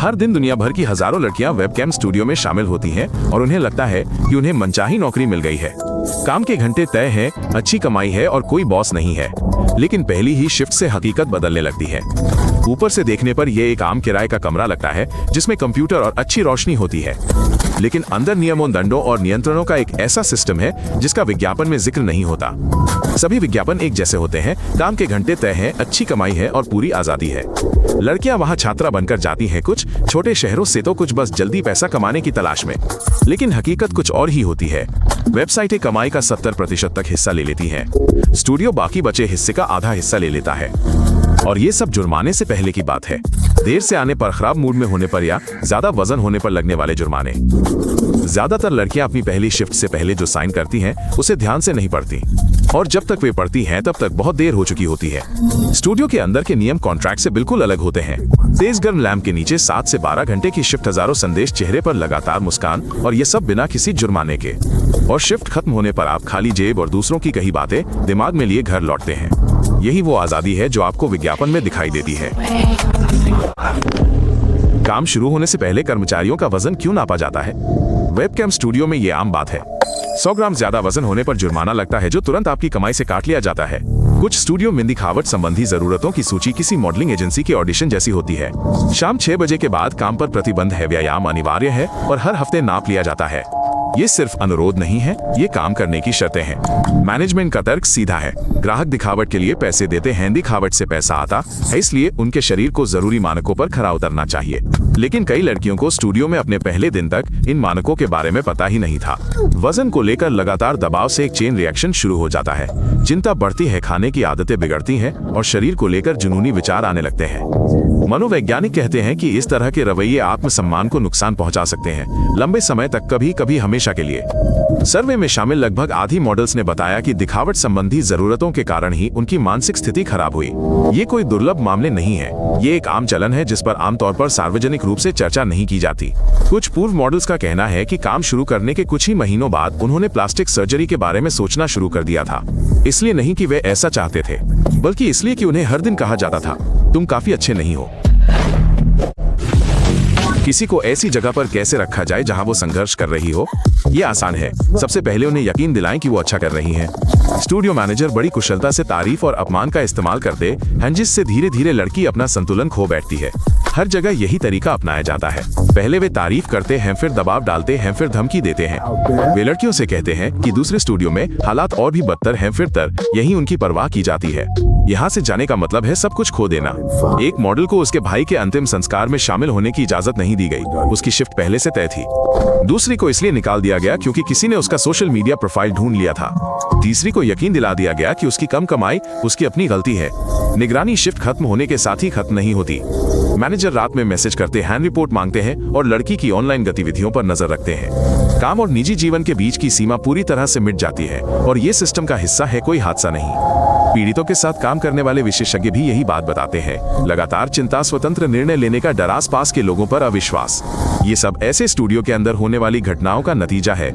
हर दिन दुनिया भर की हजारों लड़कियां वेबकैम स्टूडियो में शामिल होती हैं और उन्हें लगता है कि उन्हें मनचाही नौकरी मिल गई है। काम के घंटे तय हैं, अच्छी कमाई है और कोई बॉस नहीं है। लेकिन पहली ही शिफ्ट से हकीकत बदलने लगती है। ऊपर से देखने पर यह एक आम किराए का कमरा लगता है जिसमें कंप्यूटर और अच्छी रोशनी होती है, लेकिन अंदर नियमों, दंडों और नियंत्रणों का एक ऐसा सिस्टम है जिसका विज्ञापन में जिक्र नहीं होता। सभी विज्ञापन एक जैसे होते हैं, काम के घंटे तय हैं, अच्छी कमाई है और पूरी आजादी है। लड़कियां वहां छात्रा बनकर जाती हैं, कुछ छोटे शहरों से तो कुछ बस जल्दी पैसा कमाने की तलाश में। लेकिन हकीकत कुछ और ही होती है। वेबसाइटें कमाई का 70% तक हिस्सा ले लेती हैं। स्टूडियो बाकी बचे हिस्से का आधा हिस्सा ले लेता है। और ये सब जुर्माने से पहले की बात है। देर से आने पर, खराब मूड में होने पर या ज्यादा वजन होने पर लगने वाले जुर्माने। ज्यादातर लड़कियां अपनी पहली शिफ्ट से पहले जो साइन करती हैं उसे ध्यान से नहीं पढ़ती, और जब तक वे पढ़ती हैं तब तक बहुत देर हो चुकी होती है। स्टूडियो के अंदर के नियम कॉन्ट्रैक्ट से बिल्कुल अलग होते हैं। तेज गर्म लैंप के नीचे 7 से 12 घंटे की शिफ्ट, हजारों संदेश, चेहरे पर लगातार मुस्कान, और ये सब बिना किसी जुर्माने के। और शिफ्ट खत्म होने पर आप खाली जेब और दूसरों की कही बातें दिमाग में लिए घर लौटते हैं। यही वो आजादी है जो आपको विज्ञापन में दिखाई देती है। काम शुरू होने से पहले कर्मचारियों का वजन क्यों नापा जाता है? वेबकैम स्टूडियो में ये आम बात है। 100 ग्राम ज्यादा वजन होने पर जुर्माना लगता है, जो तुरंत आपकी कमाई से काट लिया जाता है। कुछ स्टूडियो में दिखावट संबंधी जरूरतों की सूची किसी मॉडलिंग एजेंसी के ऑडिशन जैसी होती है। शाम 6 बजे के बाद काम पर प्रतिबंध है, व्यायाम अनिवार्य है और हर हफ्ते नाप लिया जाता है। ये सिर्फ अनुरोध नहीं है, ये काम करने की शर्तें हैं। मैनेजमेंट का तर्क सीधा है, ग्राहक दिखावट के लिए पैसे देते हैं, दिखावट से पैसा आता है, इसलिए उनके शरीर को जरूरी मानकों पर खरा उतरना चाहिए। लेकिन कई लड़कियों को स्टूडियो में अपने पहले दिन तक इन मानकों के बारे में पता ही नहीं था। वजन को लेकर लगातार दबाव से एक चेन रिएक्शन शुरू हो जाता है। चिंता बढ़ती है, खाने की आदतें बिगड़ती हैं और शरीर को लेकर जुनूनी विचार आने लगते हैं। मनोवैज्ञानिक कहते हैं कि इस तरह के रवैये आत्मसम्मान को नुकसान पहुंचा सकते हैं, लंबे समय तक, कभी कभी हमेशा के लिए। सर्वे में शामिल लगभग आधी मॉडल्स ने बताया कि दिखावट संबंधी जरूरतों के कारण ही उनकी मानसिक स्थिति खराब हुई। ये कोई दुर्लभ मामले नहीं है, ये एक आम चलन है जिस पर आमतौर पर सार्वजनिक रूप से चर्चा नहीं की जाती। कुछ पूर्व मॉडल्स का कहना है कि काम शुरू करने के कुछ ही महीनों बाद उन्होंने प्लास्टिक सर्जरी के बारे में सोचना शुरू कर दिया था। इसलिए नहीं कि वे ऐसा चाहते थे, बल्कि इसलिए कि उन्हें हर दिन कहा जाता था, तुम काफी अच्छे नहीं हो। किसी को ऐसी जगह पर कैसे रखा जाए जहां वो संघर्ष कर रही हो? ये आसान है। सबसे पहले उन्हें यकीन दिलाएं कि वो अच्छा कर रही हैं। स्टूडियो मैनेजर बड़ी कुशलता से तारीफ और अपमान का इस्तेमाल करते हैं, जिससे धीरे धीरे लड़की अपना संतुलन खो बैठती है। हर जगह यही तरीका अपनाया जाता है। पहले वे तारीफ करते हैं, फिर दबाव डालते हैं, फिर धमकी देते हैं। वे लड़कियों से कहते हैं कि दूसरे स्टूडियो में हालात और भी बदतर हैं, फिर यही उनकी परवाह की जाती है। यहाँ से जाने का मतलब है सब कुछ खो देना। एक मॉडल को उसके भाई के अंतिम संस्कार में शामिल होने की इजाजत नहीं दी गई, उसकी शिफ्ट पहले से तय थी। दूसरी को इसलिए निकाल दिया गया क्योंकि किसी ने उसका सोशल मीडिया प्रोफाइल ढूंढ लिया था। तीसरी को यकीन दिला दिया गया कि उसकी कम कमाई उसकी अपनी गलती है। निगरानी शिफ्ट खत्म होने के साथ ही खत्म नहीं होती। मैनेजर रात में मैसेज करते हैं, रिपोर्ट मांगते हैं और लड़की की ऑनलाइन गतिविधियों पर नजर रखते हैं। काम और निजी जीवन के बीच की सीमा पूरी तरह से मिट जाती है और ये सिस्टम का हिस्सा है, कोई हादसा नहीं। पीड़ितों के साथ काम करने वाले विशेषज्ञ भी यही बात बताते हैं। लगातार चिंता, स्वतंत्र निर्णय लेने का डर, आसपास के लोगों पर अविश्वास, ये सब ऐसे स्टूडियो के अंदर होने वाली घटनाओं का नतीजा है।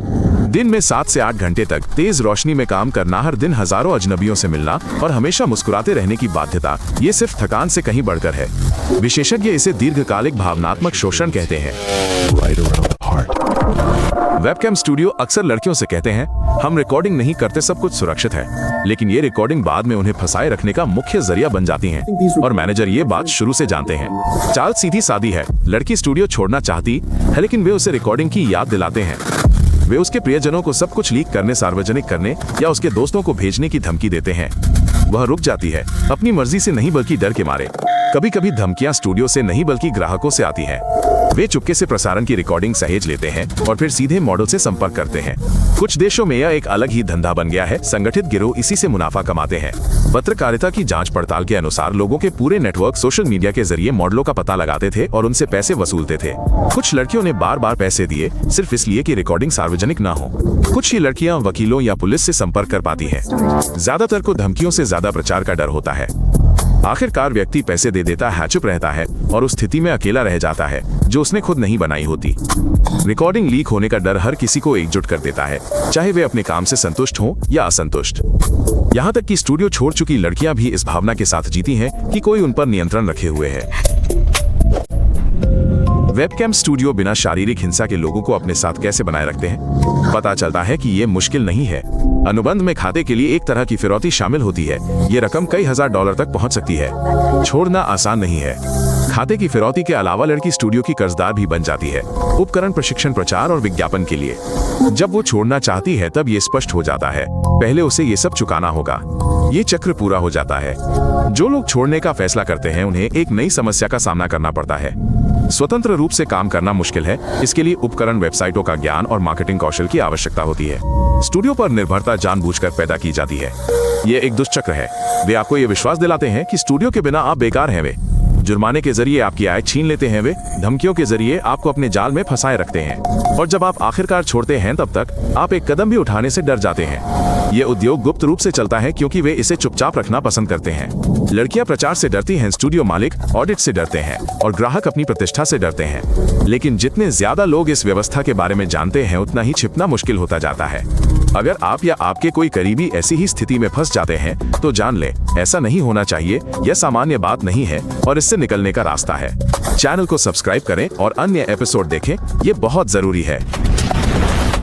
दिन में 7 से 8 घंटे तक तेज रोशनी में काम करना, हर दिन हजारों अजनबियों से मिलना और हमेशा मुस्कुराते रहने की बाध्यता, ये सिर्फ थकान से कहीं बढ़कर है। विशेषज्ञ इसे दीर्घकालिक भावनात्मक शोषण कहते हैं। वेबकैम स्टूडियो अक्सर लड़कियों से कहते हैं, हम रिकॉर्डिंग नहीं करते, सब कुछ सुरक्षित है। लेकिन ये रिकॉर्डिंग बाद में उन्हें फंसाए रखने का मुख्य जरिया बन जाती हैं और मैनेजर ये बात शुरू से जानते हैं। चाल सीधी सादी है, लड़की स्टूडियो छोड़ना चाहती है, लेकिन वे उसे रिकॉर्डिंग की याद दिलाते हैं। वे उसके प्रियजनों को सब कुछ लीक करने, सार्वजनिक करने या उसके दोस्तों को भेजने की धमकी देते हैं। वह रुक जाती है, अपनी मर्जी से नहीं बल्कि डर के मारे। कभी कभी धमकियां स्टूडियो से नहीं बल्कि ग्राहकों से आती हैं। वे चुपके से प्रसारण की रिकॉर्डिंग सहेज लेते हैं और फिर सीधे मॉडल से संपर्क करते हैं। कुछ देशों में यह एक अलग ही धंधा बन गया है, संगठित गिरोह इसी से मुनाफा कमाते हैं। पत्रकारिता की जांच पड़ताल के अनुसार लोगों के पूरे नेटवर्क सोशल मीडिया के जरिए मॉडलों का पता लगाते थे और उनसे पैसे वसूलते थे। कुछ लड़कियों ने बार बार पैसे दिए सिर्फ इसलिए कि रिकॉर्डिंग सार्वजनिक ना हो। कुछ ही लड़कियां वकीलों या पुलिस से संपर्क कर पाती हैं। ज्यादातर को धमकियों से ज्यादा प्रचार का डर होता है। आखिरकार व्यक्ति पैसे दे देता है, चुप रहता है और उस स्थिति में अकेला रह जाता है जो उसने खुद नहीं बनाई होती। रिकॉर्डिंग लीक होने का डर हर किसी को एकजुट कर देता है, चाहे वे अपने काम से संतुष्ट हों या असंतुष्ट। यहाँ तक कि स्टूडियो छोड़ चुकी लड़कियां भी इस भावना के साथ जीती हैं कि कोई उन पर नियंत्रण रखे हुए है। वेबकैम स्टूडियो बिना शारीरिक हिंसा के लोगों को अपने साथ कैसे बनाए रखते हैं? पता चलता है कि ये मुश्किल नहीं है। अनुबंध में खाते के लिए एक तरह की फिरौती शामिल होती है। ये रकम कई हजार डॉलर तक पहुंच सकती है। छोड़ना आसान नहीं है। खाते की फिरौती के अलावा लड़की स्टूडियो की कर्जदार भी बन जाती है, उपकरण, प्रशिक्षण, प्रचार और विज्ञापन के लिए। जब वो छोड़ना चाहती है तब ये स्पष्ट हो जाता है, पहले उसे ये सब चुकाना होगा। ये चक्र पूरा हो जाता है। जो लोग छोड़ने का फैसला करते हैं उन्हें एक नई समस्या का सामना करना पड़ता है। स्वतंत्र रूप से काम करना मुश्किल है। इसके लिए उपकरण, वेबसाइटों का ज्ञान और मार्केटिंग कौशल की आवश्यकता होती है। स्टूडियो पर निर्भरता जानबूझकर पैदा की जाती है। ये एक दुष्चक्र है। वे आपको ये विश्वास दिलाते हैं कि स्टूडियो के बिना आप बेकार हैं। वे जुर्माने के जरिए आपकी आय छीन लेते हैं। वे धमकियों के जरिए आपको अपने जाल में फंसाए रखते हैं। और जब आप आखिरकार छोड़ते हैं तब तक आप एक कदम भी उठाने से डर जाते हैं। ये उद्योग गुप्त रूप से चलता है क्योंकि वे इसे चुपचाप रखना पसंद करते हैं। लड़कियां प्रचार से डरती हैं, स्टूडियो मालिक ऑडिट से डरते हैं और ग्राहक अपनी प्रतिष्ठा से डरते हैं। लेकिन जितने ज्यादा लोग इस व्यवस्था के बारे में जानते हैं उतना ही छिपना मुश्किल होता जाता है। अगर आप या आपके कोई करीबी ऐसी ही स्थिति में फंस जाते हैं तो जान लें, ऐसा नहीं होना चाहिए। यह सामान्य बात नहीं है और इससे निकलने का रास्ता है। चैनल को सब्सक्राइब करें और अन्य एपिसोड देखें, ये बहुत जरूरी है।